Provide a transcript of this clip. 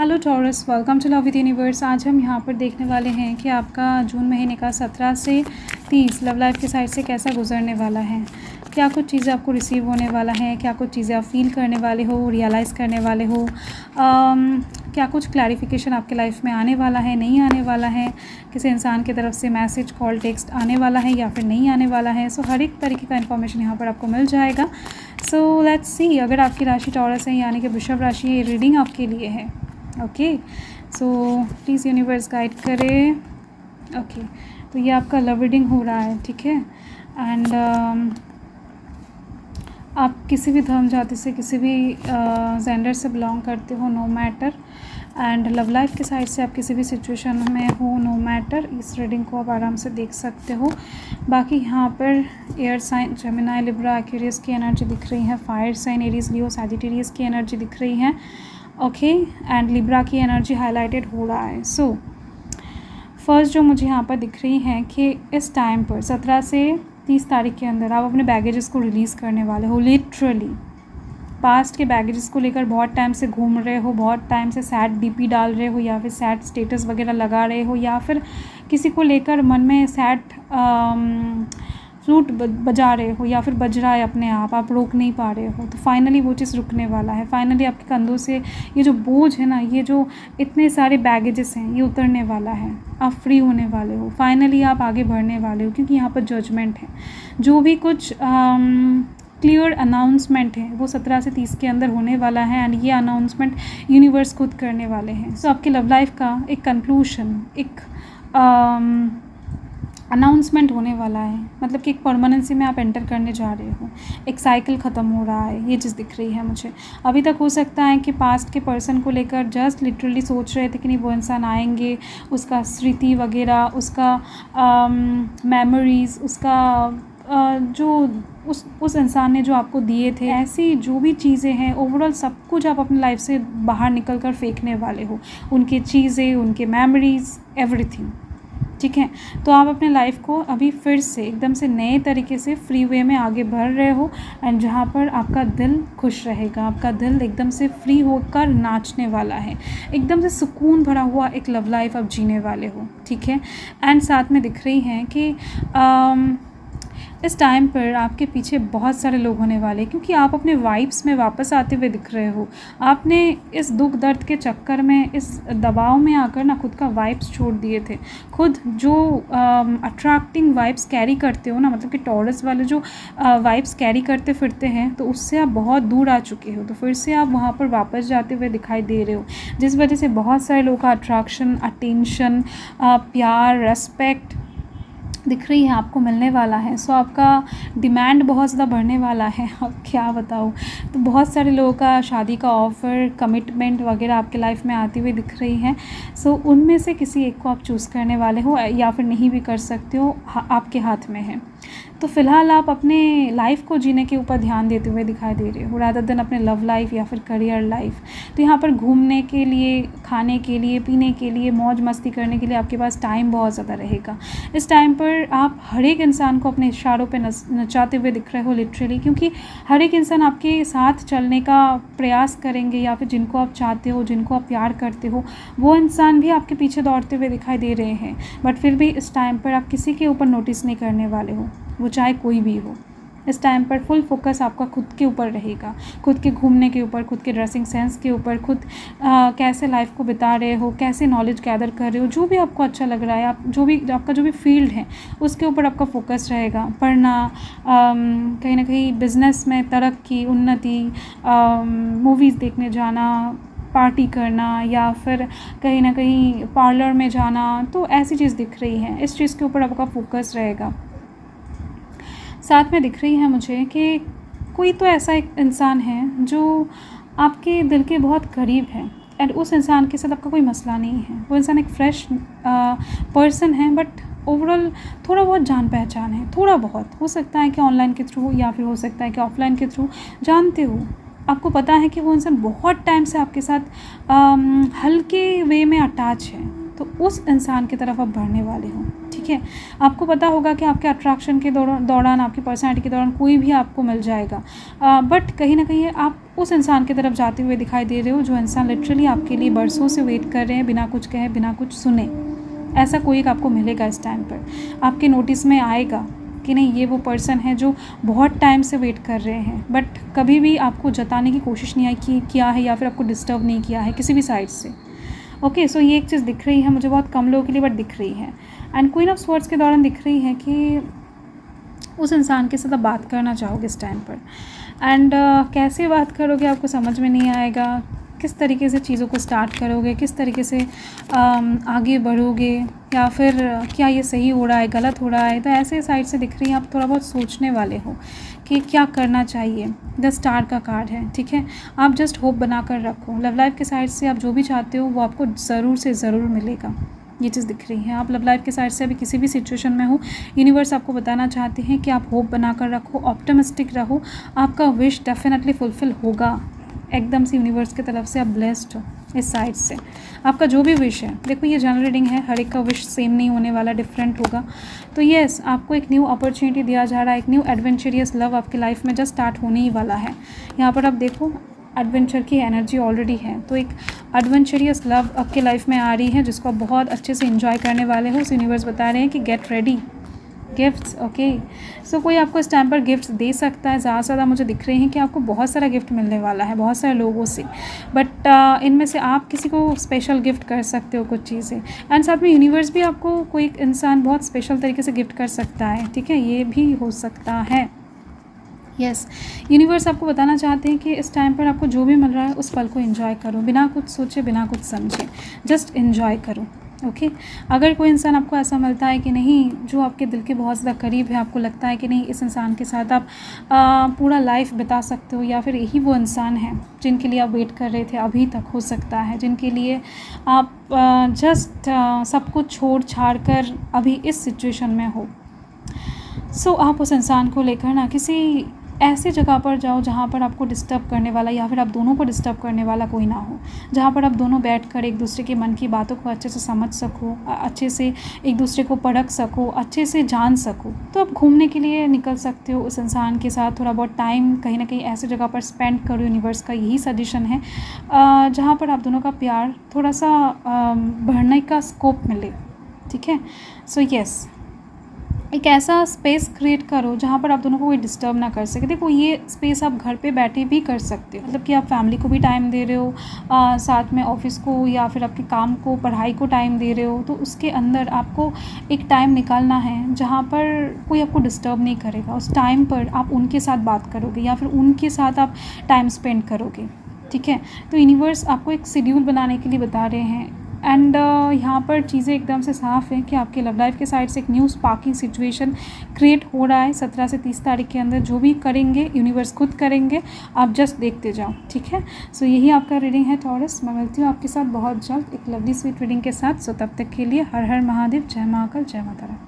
Hello Taurus, welcome to love with universe. आज हम यहाँ पर देखने वाले हैं कि आपका जून महीने का 17 से 30 लव लाइफ के साइड से कैसा गुजरने वाला है। क्या कुछ चीज़ें आपको रिसीव होने वाला है, क्या कुछ चीज़ें आप फील करने वाले हो, रियलाइज़ करने वाले हो, क्या कुछ क्लैरिफिकेशन आपके लाइफ में आने वाला है, नहीं आने वाला है, किसी इंसान की तरफ से मैसेज, कॉल, टेक्स्ट आने वाला है या फिर नहीं आने वाला है। सो हर एक तरीके का इन्फॉर्मेशन यहाँ पर आपको मिल जाएगा। सो लेट्स सी, अगर आपकी राशि टॉरस है यानी कि वृषभ राशि है, ये रीडिंग आपके लिए है। Okay, so please universe guide करे। ओके, तो ये आपका लव रीडिंग हो रहा है, ठीक है। एंड आप किसी भी धर्म जाति से, किसी भी जेंडर से बिलोंग करते हो, no matter. And love life के साइड से आप किसी भी सिचुएशन में हो, नो मैटर, इस रीडिंग को आप आराम से देख सकते हो। बाकी यहाँ पर air sign Gemini, Libra, Aquarius की एनर्जी दिख रही है। Fire sign Aries, Leo, Sagittarius की एनर्जी दिख रही है। ओके, एंड लिब्रा की एनर्जी हाईलाइटेड हो रहा है। सो फर्स्ट जो मुझे यहाँ पर दिख रही है कि इस टाइम पर 17 से 30 तारीख के अंदर आप अपने बैगेजेस को रिलीज़ करने वाले हो। लिटरली पास्ट के बैगेजेस को लेकर बहुत टाइम से घूम रहे हो, बहुत टाइम से सैड डीपी डाल रहे हो या फिर सैड स्टेटस वगैरह लगा रहे हो, या फिर किसी को लेकर मन में सैड फ्लूट बजा रहे हो या फिर बज रहा है अपने आप रोक नहीं पा रहे हो। तो फाइनली वो चीज़ रुकने वाला है। फाइनली आपके कंधों से ये जो बोझ है ना, ये जो इतने सारे बैगेजेस हैं, ये उतरने वाला है। आप फ्री होने वाले हो। फाइनली आप आगे बढ़ने वाले हो, क्योंकि यहाँ पर जजमेंट है। जो भी कुछ क्लियर अनाउंसमेंट है वो 17 से 30 के अंदर होने वाला है। एंड ये अनाउंसमेंट यूनिवर्स खुद करने वाले हैं। सो आपके लव लाइफ का एक कंक्लूशन, एक अनाउंसमेंट होने वाला है। मतलब कि एक परमानेंसी में आप एंटर करने जा रहे हो, एक साइकिल ख़त्म हो रहा है, ये चीज़ दिख रही है मुझे। अभी तक हो सकता है कि पास्ट के पर्सन को लेकर जस्ट लिटरली सोच रहे थे कि नहीं वो इंसान आएंगे, उसका स्मृति वगैरह, उसका मेमोरीज़, उसका जो उस इंसान ने जो आपको दिए थे, ऐसी जो भी चीज़ें हैं, ओवरऑल सब कुछ आप अपनी लाइफ से बाहर निकल कर फेंकने वाले हो। उनकी चीज़ें, उनके मेमोरीज़, एवरीथिंग, ठीक है। तो आप अपने लाइफ को अभी फिर से एकदम से नए तरीके से फ्री वे में आगे बढ़ रहे हो। एंड जहाँ पर आपका दिल खुश रहेगा, आपका दिल एकदम से फ्री होकर नाचने वाला है, एकदम से सुकून भरा हुआ एक लव लाइफ आप जीने वाले हो, ठीक है। एंड साथ में दिख रही हैं कि इस टाइम पर आपके पीछे बहुत सारे लोग होने वाले, क्योंकि आप अपने वाइब्स में वापस आते हुए दिख रहे हो। आपने इस दुख दर्द के चक्कर में, इस दबाव में आकर ना खुद का वाइब्स छोड़ दिए थे। खुद जो अट्रैक्टिंग वाइब्स कैरी करते हो ना, मतलब कि टॉरस वाले जो वाइब्स कैरी करते फिरते हैं, तो उससे आप बहुत दूर आ चुके हो। तो फिर से आप वहाँ पर वापस जाते हुए दिखाई दे रहे हो, जिस वजह से बहुत सारे लोगों का अट्रैक्शन, अटेंशन, प्यार, रेस्पेक्ट दिख रही है आपको मिलने वाला है। सो आपका डिमांड बहुत ज़्यादा बढ़ने वाला है। अब क्या बताऊँ, तो बहुत सारे लोगों का शादी का ऑफ़र, कमिटमेंट वगैरह आपके लाइफ में आती हुई दिख रही है। सो उनमें से किसी एक को आप चूज़ करने वाले हो, या फिर नहीं भी कर सकते हो, आपके हाथ में है। तो फ़िलहाल आप अपने लाइफ को जीने के ऊपर ध्यान देते हुए दिखाई दे रहे हो, रादर देन अपने लव लाइफ या फिर करियर लाइफ। तो यहाँ पर घूमने के लिए, खाने के लिए, पीने के लिए, मौज मस्ती करने के लिए आपके पास टाइम बहुत ज़्यादा रहेगा। इस टाइम पर आप हर एक इंसान को अपने इशारों पे नचाते हुए दिख रहे हो, लिटरली, क्योंकि हर एक इंसान आपके साथ चलने का प्रयास करेंगे, या फिर जिनको आप चाहते हो, जिनको आप प्यार करते हो, वो इंसान भी आपके पीछे दौड़ते हुए दिखाई दे रहे हैं। बट फिर भी इस टाइम पर आप किसी के ऊपर नोटिस नहीं करने वाले हो, वो चाहे कोई भी हो। इस टाइम पर फुल फोकस आपका खुद के ऊपर रहेगा, खुद के घूमने के ऊपर, खुद के ड्रेसिंग सेंस के ऊपर, खुद कैसे लाइफ को बिता रहे हो, कैसे नॉलेज गैदर कर रहे हो, जो भी आपको अच्छा लग रहा है, आप जो भी आपका जो भी फील्ड है उसके ऊपर आपका फोकस रहेगा। पढ़ना, कहीं ना कहीं बिजनेस में तरक्की, उन्नति, मूवीज़ देखने जाना, पार्टी करना, या फिर कहीं ना कहीं पार्लर में जाना, तो ऐसी चीज़ दिख रही है। इस चीज़ के ऊपर आपका फोकस रहेगा। साथ में दिख रही है मुझे कि कोई तो ऐसा एक इंसान है जो आपके दिल के बहुत करीब है, एंड उस इंसान के साथ आपका कोई मसला नहीं है। वो इंसान एक फ्रेश पर्सन है, बट ओवरऑल थोड़ा बहुत जान पहचान है, थोड़ा बहुत हो सकता है कि ऑनलाइन के थ्रू, या फिर हो सकता है कि ऑफलाइन के थ्रू जानते हो। आपको पता है कि वो इंसान बहुत टाइम से आपके साथ हल्के वे में अटैच है, तो उस इंसान की तरफ आप बढ़ने वाले हो, ठीक है। आपको पता होगा कि आपके अट्रैक्शन के दौरान, आपकी पर्सनैलिटी के दौरान कोई भी आपको मिल जाएगा, बट कहीं ना कहीं आप उस इंसान की तरफ जाते हुए दिखाई दे रहे हो जो इंसान लिटरली आपके लिए बरसों से वेट कर रहे हैं, बिना कुछ कहे, बिना कुछ सुने। ऐसा कोई एक आपको मिलेगा इस टाइम पर, आपके नोटिस में आएगा कि नहीं ये वो पर्सन है जो बहुत टाइम से वेट कर रहे हैं, बट कभी भी आपको जताने की कोशिश नहीं आई कि किया है, या फिर आपको डिस्टर्ब नहीं किया है किसी भी साइड से। ओके, सो ये एक चीज़ दिख रही है मुझे बहुत कम लोगों के लिए, बट दिख रही है। एंड क्वीन ऑफ स्वॉर्ड्स के दौरान दिख रही है कि उस इंसान के साथ आप बात करना चाहोगे इस टाइम पर। एंड कैसे बात करोगे आपको समझ में नहीं आएगा, किस तरीके से चीज़ों को स्टार्ट करोगे, किस तरीके से आगे बढ़ोगे, या फिर क्या ये सही हो रहा है, गलत हो रहा है। तो ऐसे साइड से दिख रही है आप थोड़ा बहुत सोचने वाले हो कि क्या करना चाहिए। द स्टार का कार्ड है, ठीक है। आप जस्ट होप बना कर रखो। लव लाइफ के साइड से आप जो भी चाहते हो वो आपको ज़रूर से ज़रूर मिलेगा, ये चीज़ दिख रही है। आप लव लाइफ के साइड से अभी किसी भी सिचुएशन में हो, यूनिवर्स आपको बताना चाहते हैं कि आप होप बना कर रखो, ऑप्टिमिस्टिक रहो, आपका विश डेफिनेटली फुलफ़िल होगा। एकदम से यूनिवर्स की तरफ से आप ब्लेस्ड हो इस साइड से। आपका जो भी विश है, देखो ये जनरल रीडिंग है, हर एक का विश सेम नहीं होने वाला, डिफरेंट होगा। तो येस, आपको एक न्यू अपॉर्चुनिटी दिया जा रहा है, एक न्यू एडवेंचरियस लव आपकी लाइफ में जस्ट स्टार्ट होने ही वाला है। यहाँ पर आप देखो एडवेंचर की एनर्जी ऑलरेडी है, तो एक एडवेंचरियस लव आपके लाइफ में आ रही है जिसको आप बहुत अच्छे से एंजॉय करने वाले हो। उस यूनिवर्स बता रहे हैं कि गेट रेडी, गिफ्ट्स। ओके, सो कोई आपको इस टाइम पर गिफ्ट्स दे सकता है। ज़्यादा से ज़्यादा मुझे दिख रहे हैं कि आपको बहुत सारा गिफ्ट मिलने वाला है बहुत सारे लोगों से, बट इनमें से आप किसी को स्पेशल गिफ्ट कर सकते हो कुछ चीज़ें। एंड साथ में यूनिवर्स भी आपको कोई एक इंसान बहुत स्पेशल तरीके से गिफ्ट कर सकता है, ठीक है, ये भी हो सकता है। यस, यूनिवर्स आपको बताना चाहते हैं कि इस टाइम पर आपको जो भी मिल रहा है उस पल को एंजॉय करो, बिना कुछ सोचे, बिना कुछ समझे, जस्ट एंजॉय करो। ओके, अगर कोई इंसान आपको ऐसा मिलता है कि नहीं जो आपके दिल के बहुत ज़्यादा करीब है, आपको लगता है कि नहीं इस इंसान के साथ आप पूरा लाइफ बिता सकते हो, या फिर यही वो इंसान है जिनके लिए आप वेट कर रहे थे अभी तक, हो सकता है जिनके लिए आप जस्ट सब कुछ छोड़ छाड़ कर अभी इस सिचुएशन में हो। सो आप उस इंसान को लेकर ना किसी ऐसी जगह पर जाओ जहाँ पर आपको डिस्टर्ब करने वाला, या फिर आप दोनों को डिस्टर्ब करने वाला कोई ना हो, जहाँ पर आप दोनों बैठकर एक दूसरे के मन की बातों को अच्छे से समझ सको, अच्छे से एक दूसरे को परख सको, अच्छे से जान सको। तो आप घूमने के लिए निकल सकते हो उस इंसान के साथ, थोड़ा बहुत टाइम कहीं ना कहीं ऐसी जगह पर स्पेंड करो। यूनिवर्स का यही सजेशन है जहाँ पर आप दोनों का प्यार थोड़ा सा बढ़ने का स्कोप मिले, ठीक है। सो यस, एक ऐसा स्पेस क्रिएट करो जहाँ पर आप दोनों को कोई डिस्टर्ब ना कर सके। देखो ये स्पेस आप घर पे बैठे भी कर सकते हो, मतलब कि आप फैमिली को भी टाइम दे रहे हो, साथ में ऑफिस को या फिर आपके काम को, पढ़ाई को टाइम दे रहे हो, तो उसके अंदर आपको एक टाइम निकालना है जहाँ पर कोई आपको डिस्टर्ब नहीं करेगा। उस टाइम पर आप उनके साथ बात करोगे या फिर उनके साथ आप टाइम स्पेंड करोगे, ठीक है। तो यूनिवर्स आपको एक शेड्यूल बनाने के लिए बता रहे हैं। एंड यहाँ पर चीज़ें एकदम से साफ़ हैं कि आपके लव लाइफ के साइड से एक न्यू स्पार्किंग सिचुएशन क्रिएट हो रहा है 17 से 30 तारीख के अंदर। जो भी करेंगे यूनिवर्स खुद करेंगे, आप जस्ट देखते जाओ, ठीक है। सो यही आपका रीडिंग है टॉरस। मैं मिलती हूँ आपके साथ बहुत जल्द एक लवली स्वीट रीडिंग के साथ। सो तब तक के लिए हर हर महादेव, जय महाकाल, जय माता रानी।